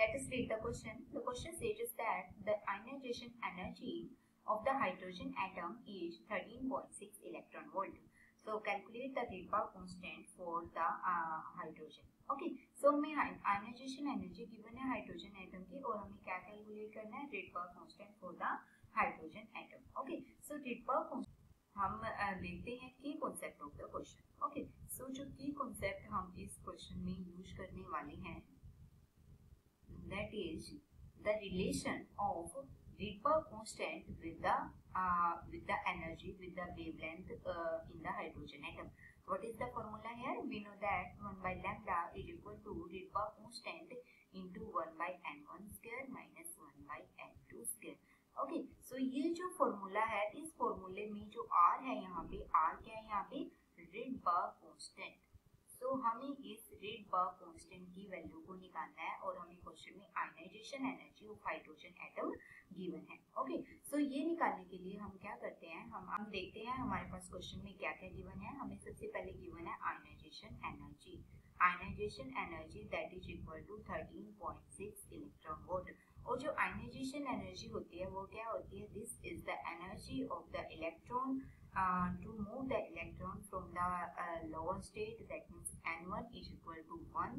let us read the question. The question states that the ionization energy of the hydrogen atom is 13.6 electron volt. So calculate the Rydberg constant for the hydrogen. Okay, so हमें ionization energy given है hydrogen atom की और हमें क्या calculate करना है Rydberg constant for the hydrogen atom. Okay, so Rydberg constant हम देखते हैं की concept of the question. Okay, so जो की कॉन्सेप्ट हम इस क्वेश्चन में यूज करने वाले हैं that is the relation of Rydberg constant with the energy with the wavelength in the hydrogen atom. What is the formula here? We know that 1 by lambda is equal to Rydberg constant into 1 by n1 square minus 1 by n2 square. Okay, so ये जो formula है, इस फॉर्मूले में जो R है यहाँ पे, R क्या है यहाँ पे? Rydberg constant. सो हमें इस Rydberg constant की वैल्यू को निकालना है और हमें क्वेश्चन में ionisation energy of hydrogen atom given है. ओके, सो ये निकालने के लिए हम क्या करते हैं, हम देखते हैं हमारे पास क्वेश्चन में क्या क्या गिवन है. हमें सबसे पहले गिवन है ionisation energy. Ionisation energy that is equal to 13.6 electron volt. और जो आयनाइजेशन एनर्जी होती है वो क्या होती है? This is the energy of the electron to move the electron from the lower state, that means n1 is equal to 1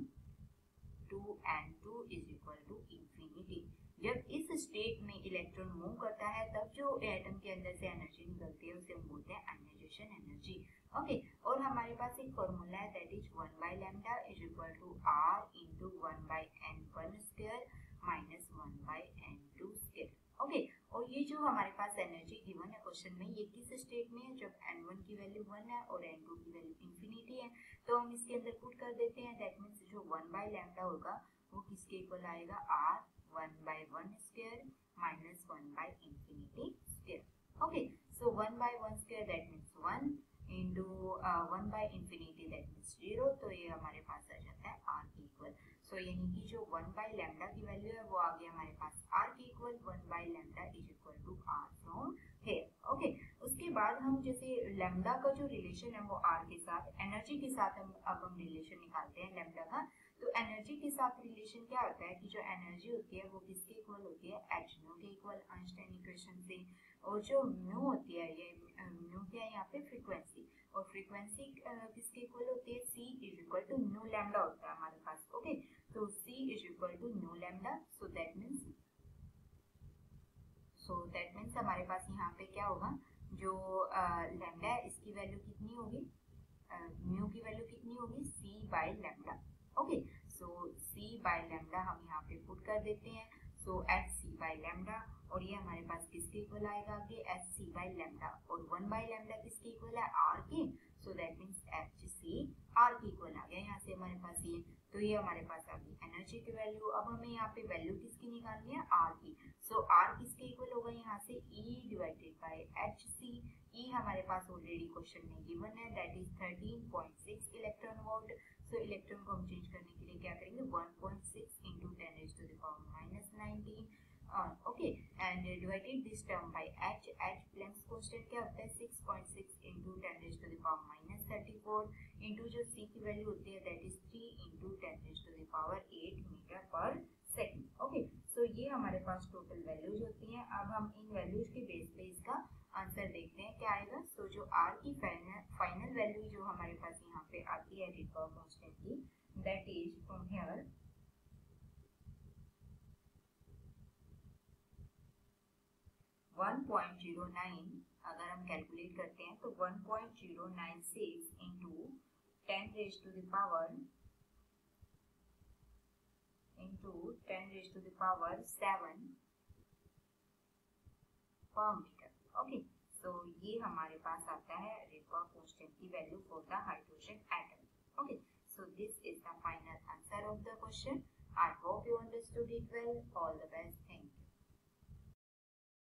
to n2 is equal to infinity. जब इस स्टेट में इलेक्ट्रॉन मूव करता है तब जो एटम के अंदर से एनर्जी निकलती है उसे हम बोलते हैं आयनाइजेशन एनर्जी. ओके, और हमारे पास एक फॉर्मूला है that is 1 by lambda is equal to r into 1 by n1 square minus 1 by n2 square. Okay, और ये जो हमारे पास एनर्जी गिवन है क्वेश्चन में, ये किस स्टेट में है? जब n1 की वैल्यू 1 है और n2 की वैल्यू इंफिनिटी है. तो हम इसके अंदर पुट कर देते हैं. दैट मींस जो 1 by lambda होगा वो किसके इक्वल आएगा? r 1 by 1 square minus 1 by infinity square. Okay, so 1 by 1 square that means 1 into 1 by infinity that means 0. तो ये हमारे पास आ जाता है r की इक्वल. सो यानी कि जो 1 by lambda की वैल्यू है वो आ गया हमारे पास r की equal. 1 by lambda is equal to r from here. Okay, उसके बाद हम जैसे लैम्डा का जो रिलेशन है वो r के साथ, एनर्जी के साथ हम रिलेशन निकालते हैं लैम्डा का. तो एनर्जी के साथ रिलेशन क्या होता है कि जो एनर्जी होती है वो किसके इक्वल होती है? h न्यू के इक्वल, आइंस्टाइन इक्वेशन से. और जो म्यू होती है, ये म्यू क्या है यहाँ पे? फ्रीक्वेंसी. और फ्रीक्वेंसी किसके इक्वल होती है? c is equal to nu lambda होता है हमारे पास. ओके, तो c is equal to nu lambda. So that means हमारे पास यहाँ पे क्या होगा? जो लैम्डा है इसकी वैल्यू कितनी होगी? म्यू की वैल्यू कितनी होगी? c by lambda. Okay, so c by lambda हम यहाँ पे पुट कर देते हैं. So h c by lambda, और ये हमारे पास किसके इक्वल आएगा आगे? H c by lambda. और 1 बाय लैम्डा किसके इक्वल है? आर के. So that means h c R की इक्वल आ गया यहाँ से हमारे पास ये. तो ये हमारे पास आ गई एनर्जी की वैल्यू. अब हमें यहाँ पे वैल्यू किसकी निकालनी है? आर की. सो आर किसके इक्वल होगा यहाँ से? E divided by H C. ई हमारे पास ऑलरेडी क्वेश्चन में गिवन है that is 13.6 electron volt. So electron को हम चेंज करने के लिए क्या करेंगे? 1.6 into 10 raised to the power minus 19. Okay, and divided this term by h. h Planck's constant क्या होता है? 6.6 into 10 raised to the power minus 34 into जो c की वैल्यू होती है that is 3 into 10 raised to the power 8 metre per second. Okay, so ये हमारे पास total values होती हैं. अब हम इन वैल्यूज के बेस पे इसका आंसर देखते हैं क्या आएगा. सो जो r की फाइनल वैल्यू जो हमारे पास यहाँ पे आती है Rydberg कांस्टेंट की, दैट इज फ्रॉम हियर 1.09. अगर हम कैलकुलेट करते हैं तो 1.096 into 10 raised to the power 7 पर मीटर. ओके, सो ये हमारे पास आता है Rydberg constant की value for the hydrogen atom. Okay, so this is the final answer of the question. I hope you understood it well. All the best.